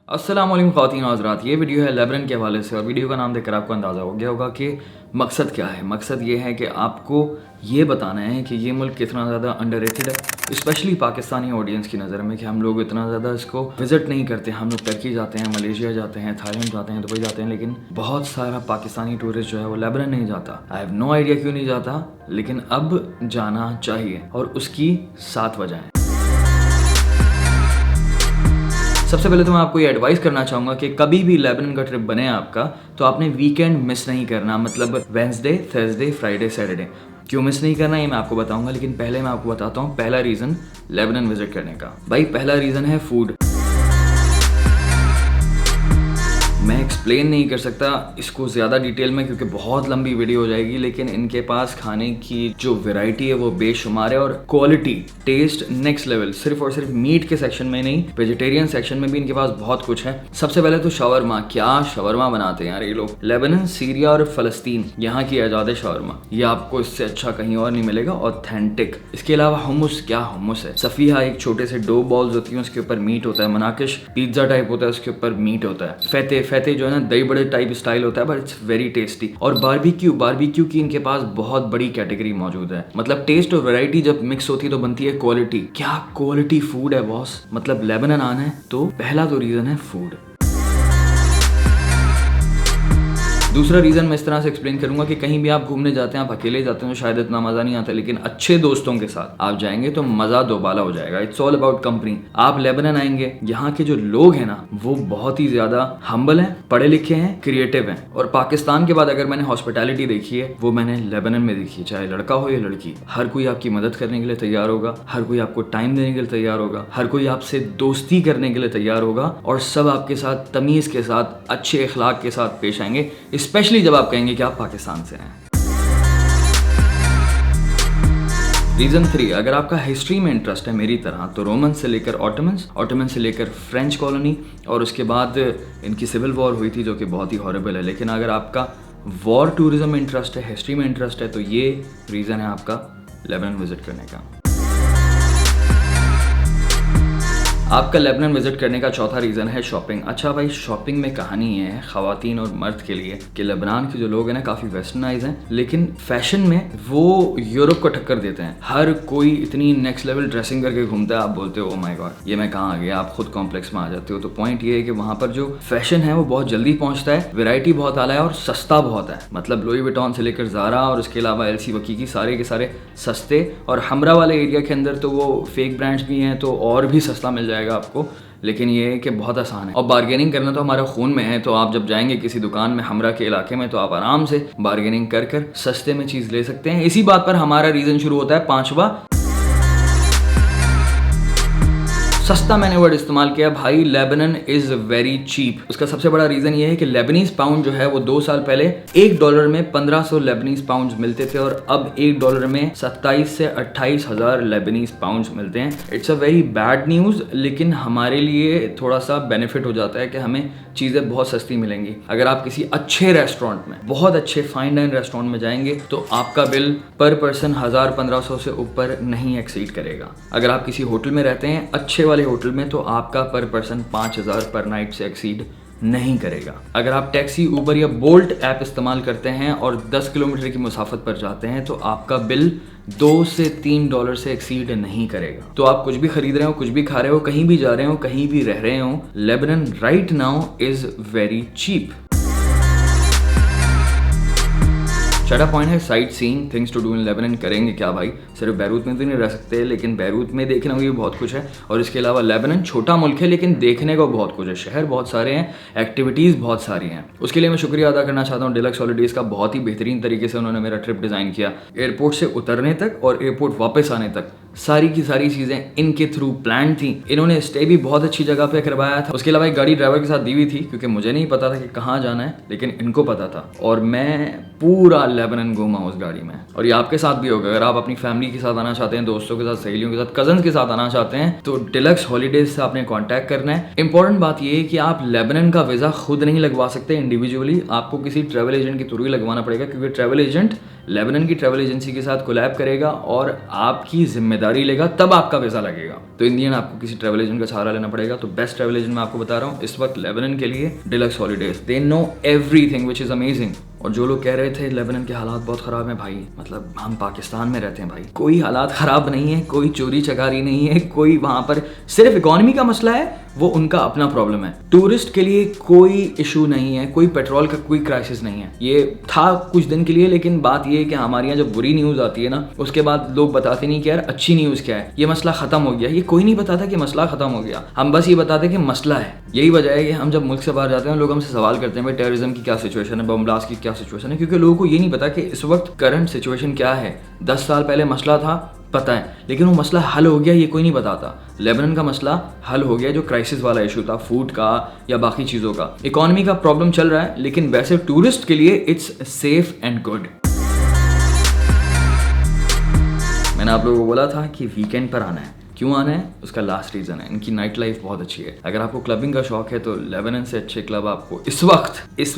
अस्सलाम वालेकुम ख़वातीन और हज़रात, ये वीडियो है लेबनान के हवाले से और वीडियो का नाम देखकर आपको अंदाज़ा हो गया होगा कि मकसद क्या है। मकसद ये है कि आपको ये बताना है कि ये मुल्क कितना ज़्यादा अंडररेटेड है, स्पेशली पाकिस्तानी ऑडियंस की नज़र में, कि हम लोग इतना ज़्यादा इसको विज़िट नहीं करते। हम लोग टर्की जाते हैं, मलेशिया जाते हैं, थाईलैंड जाते हैं, दुबई जाते हैं, लेकिन बहुत सारा पाकिस्तानी टूरिस्ट जो है वो लेबनान नहीं जाता। आई हैव नो आइडिया क्यों नहीं जाता, लेकिन अब जाना चाहिए और उसकी 7 वजह हैं। सबसे पहले तो मैं आपको ये एडवाइस करना चाहूँगा कि कभी भी लेबनान का ट्रिप बने आपका तो आपने वीकेंड मिस नहीं करना, मतलब वेंसडे, थर्सडे, फ्राइडे, सैटरडे। क्यों मिस नहीं करना ये मैं आपको बताऊंगा, लेकिन पहले मैं आपको बताता हूँ पहला रीज़न लेबनान विजिट करने का। भाई पहला रीज़न है फूड। मैं एक्सप्लेन नहीं कर सकता इसको ज़्यादा डिटेल में क्योंकि बहुत लंबी वीडियो हो जाएगी, लेकिन इनके पास खाने की जो वैरायटी है वो बेशुमार है और क्वालिटी, टेस्ट नेक्स्ट लेवल। सिर्फ और सिर्फ मीट के सेक्शन में नहीं, वेजिटेरियन सेक्शन में भी इनके पास बहुत कुछ है। सबसे पहले तो शवरमा, क्या शवरमा बनाते हैं यार ये लोग। लेबनान, सीरिया और फ़लस्तीन यहाँ की आज़ाद शवरमा, ये आपको इससे अच्छा कहीं और नहीं मिलेगा, ऑथेंटिक। इसके अलावा हुम्मस, क्या हुम्मस है। सफ़ीहा एक छोटे से डो बॉल्स होती हैं, उसके ऊपर मीट होता है। मनाकिश पिज्ज़ा टाइप होता है, उसके ऊपर मीट होता है। फतेह जो है ना दही बड़े टाइप स्टाइल होता है, बट इट्स वेरी टेस्टी। और बारबेक्यू की इनके पास बहुत बड़ी कैटेगरी मौजूद है। मतलब टेस्ट और वैरायटी जब मिक्स होती है तो बनती है क्वालिटी। क्या क्वालिटी फूड है बॉस। मतलब लेबनान आना है तो पहला तो रीजन है फूड। दूसरा रीज़न मैं इस तरह से एक्सप्लेन करूंगा कि कहीं भी आप घूमने जाते हैं, आप अकेले जाते हैं तो शायद इतना मज़ा नहीं आता, लेकिन अच्छे दोस्तों के साथ आप जाएंगे तो मज़ा दोबाला हो जाएगा। It's all about company. आप लेबनान आएंगे, यहाँ के जो लोग हैं ना वो बहुत ही ज़्यादा हम्बल हैं, पढ़े लिखे हैं, क्रिएटिव हैं। और पाकिस्तान के बाद अगर मैंने हॉस्पिटैलिटी देखी है वो मैंने लेबनान में देखी है। चाहे लड़का हो या लड़की, हर कोई आपकी मदद करने के लिए तैयार होगा, हर कोई आपको टाइम देने के लिए तैयार होगा, हर कोई आपसे दोस्ती करने के लिए तैयार होगा और सब आपके साथ तमीज़ के साथ, अच्छे अखलाक के साथ पेश आएंगे, स्पेशली जब आप कहेंगे कि आप पाकिस्तान से हैं। रीज़न 3, अगर आपका हिस्ट्री में इंटरेस्ट है मेरी तरह तो रोमन से लेकर ऑटोमन से लेकर फ्रेंच कॉलोनी और उसके बाद इनकी सिविल वॉर हुई थी जो कि बहुत ही हॉरेबल है। लेकिन अगर आपका वॉर टूरिज्म में इंटरेस्ट है, हिस्ट्री में इंटरेस्ट है, तो ये रीज़न है आपका लेबनान विजिट करने का। आपका लेबनान विजिट करने का चौथा रीज़न है शॉपिंग। अच्छा भाई, शॉपिंग में कहानी है ख़वातीन और मर्द के लिए कि लेबनान के जो लोग हैं ना काफ़ी वेस्टर्नाइज हैं, लेकिन फैशन में वो यूरोप को टक्कर देते हैं। हर कोई इतनी नेक्स्ट लेवल ड्रेसिंग करके घूमता है, आप बोलते हो ओ माय गॉड ये मैं कहाँ आ गया, आप खुद कॉम्प्लेक्स में आ जाते हो। तो पॉइंट ये है कि वहाँ पर जो फैशन है वो बहुत जल्दी पहुँचता है, वेराइटी बहुत आला है और सस्ता बहुत है। मतलब लुई विटॉन से लेकर ज़ारा और उसके अलावा LC वकी की सारे के सारे सस्ते, और हमरा वाले एरिया के अंदर तो वो फेक ब्रांड्स भी हैं तो और भी सस्ता मिल जाएगा आपको। लेकिन ये है कि बहुत आसान है और बार्गेनिंग करना तो हमारे खून में है। तो आप जब जाएंगे किसी दुकान में हमरा के इलाके में तो आप आराम से बार्गेनिंग कर कर सस्ते में चीज़ ले सकते हैं। इसी बात पर हमारा रीज़न शुरू होता है पांचवा। सस्ता मैंने वर्ड इस्तेमाल किया भाई, लेबनान इज़ वेरी चीप। उसका सबसे बड़ा रीज़न ये है कि लेबनीज़ पाउंड जो है वो 2 साल पहले $1 में 1500 लेबनीज़ पाउंड मिलते थे और अब $1 में 27 से 28 हज़ार लेबनीज़ पाउंड मिलते हैं। It's a very bad news, लेकिन हमारे लिए थोड़ा सा बेनिफिट हो जाता है कि हमें चीज़ें बहुत सस्ती मिलेंगी। अगर आप किसी अच्छे रेस्टोरेंट में, बहुत अच्छे फाइन डाइन रेस्टोरेंट में जाएंगे तो आपका बिल पर पर्सन 1000-1500 से ऊपर नहीं एक्सीड करेगा। अगर आप किसी होटल में रहते हैं, अच्छे वाले होटल में, तो आपका पर पर्सन 5000 पर नाइट से एक्सीड नहीं करेगा। अगर आप टैक्सी, उबर या बोल्ट ऐप इस्तेमाल करते हैं और 10 किलोमीटर की मुसाफत पर जाते हैं तो आपका बिल $2 से $3 से एक्सीड नहीं करेगा। तो आप कुछ भी खरीद रहे हो, कुछ भी खा रहे हो, कहीं भी जा रहे हो, कहीं भी रह रहे हो, Lebanon right now is very cheap. छठा पॉइंट है sightseeing, things to do in Lebanon. करेंगे क्या भाई, सिर्फ बैरूत में तो नहीं रह सकते, लेकिन बैरूत में देखने को भी बहुत कुछ है। और इसके अलावा लेबनान छोटा मुल्क है लेकिन देखने को बहुत कुछ है। शहर बहुत सारे हैं, एक्टिविटीज़ बहुत सारी हैं। उसके लिए मैं शुक्रिया अदा करना चाहता हूँ डिलक्स हॉलीडेज़ का। बहुत ही बेहतरीन तरीके से उन्होंने मेरा ट्रिप डिज़ाइन किया। एयरपोर्ट से उतरने तक और एयरपोर्ट वापस आने तक सारी की सारी चीज़ें इनके थ्रू प्लान थी। इन्होंने स्टे भी बहुत अच्छी जगह पे करवाया था। उसके अलावा एक गाड़ी ड्राइवर के साथ दी हुई थी क्योंकि मुझे नहीं पता था कि कहाँ जाना है, लेकिन इनको पता था। और मैं पूरा लेबनान घूमा उस गाड़ी में। और ये आपके साथ भी होगा, अगर आप अपनी फैमिली के साथ आना चाहते हैं, दोस्तों के साथ, सहेलियों के साथ, कजन्स के साथ आना चाहते हैं, तो डिलक्स हॉलीडेज से आपने कांटेक्ट करना है। इंपॉर्टेंट बात ये है कि आप लेबनान का वीज़ा खुद नहीं लगवा सकते इंडिविजुअली, आपको किसी ट्रैवल एजेंट के थ्रू ही लगवाना पड़ेगा, क्योंकि ट्रैवल एजेंट लेबनान की ट्रैवल एजेंसी के साथ कोलैब करेगा और आपकी जिम्मेदारी लेगा, तब आपका वीज़ा लगेगा। तो इन दी एंड आपको किसी ट्रैवल एजेंट का सहारा लेना पड़ेगा। तो बेस्ट ट्रैवल एजेंट मैं आपको बता रहा हूँ इस वक्त लेबनान के लिए, deluxe holidays. They know everything which is amazing. और जो लोग कह रहे थे लेबनान के हालात बहुत ख़राब हैं, भाई मतलब हम पाकिस्तान में रहते हैं भाई, कोई हालात ख़राब नहीं है, कोई चोरी चकारी नहीं है, कोई वहाँ पर सिर्फ इकॉनमी का मसला है, वो उनका अपना प्रॉब्लम है। टूरिस्ट के लिए कोई इशू नहीं है, कोई पेट्रोल का कोई क्राइसिस नहीं है। ये था कुछ दिन के लिए, लेकिन बात ये है कि हमारे यहाँ जब बुरी न्यूज़ आती है ना, उसके बाद लोग बताते नहीं कि यार अच्छी न्यूज़ क्या है, ये मसला ख़त्म हो गया। ये कोई नहीं बताता कि मसला ख़त्म हो गया, हम बस ये बताते कि मसला है। यही वजह है कि हम जब मुल्क से बाहर जाते हैं लोग हमसे सवाल करते हैं भाई टेररिज्म की क्या सिचुएशन है, बम ब्लास्ट की क्या सिचुएशन है, क्योंकि लोगों को ये नहीं पता कि इस वक्त करंट सिचुएशन क्या है। 10 साल पहले मसला था पता है, लेकिन वो मसला हल हो गया ये कोई नहीं बताता। लेबनान का मसला हल हो गया, जो क्राइसिस वाला इशू था फूड का या बाकी चीज़ों का। इकॉनमी का प्रॉब्लम चल रहा है, लेकिन वैसे टूरिस्ट के लिए इट्स सेफ एंड गुड। मैंने आप लोगों को बोला था कि वीकेंड पर आना है। क्यों आना है उसका लास्ट रीज़न है, इनकी नाइट लाइफ बहुत अच्छी है। अगर आपको क्लबिंग का शौक है तो लेबनान से अच्छे क्लब आपको इस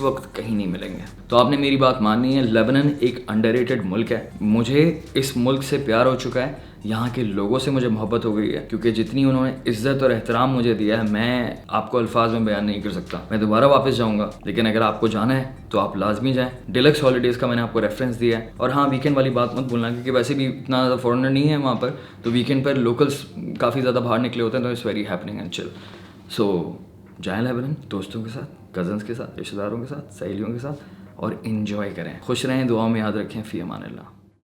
वक्त कहीं नहीं मिलेंगे। तो आपने मेरी बात माननी है, लेबनान एक अंडररेटेड मुल्क है। मुझे इस मुल्क से प्यार हो चुका है, यहाँ के लोगों से मुझे मोहब्बत हो गई है, क्योंकि जितनी उन्होंने इज्जत और एहतराम मुझे दिया है मैं आपको अल्फाज में बयान नहीं कर सकता। मैं दोबारा वापस जाऊँगा, लेकिन अगर आपको जाना है तो आप लाजमी जाएँ। डिलक्स हॉलीडेज़ का मैंने आपको रेफरेंस दिया है। और हाँ, वीकेंड वाली बात मत भूलना, क्योंकि वैसे भी इतना ज़्यादा फॉरेनर नहीं है वहाँ पर, तो वीकेंड पर लोकल्स काफ़ी ज़्यादा बाहर निकले होते हैं, तो it's very happening and chill. So जाएँ लेबनान दोस्तों के साथ, कज़न्स के साथ, रिश्तेदारों के साथ, सहेलियों के साथ, और इन्जॉय करें। खुश रहें, दुआओं में याद रखें। फ़ी अमान अल्लाह।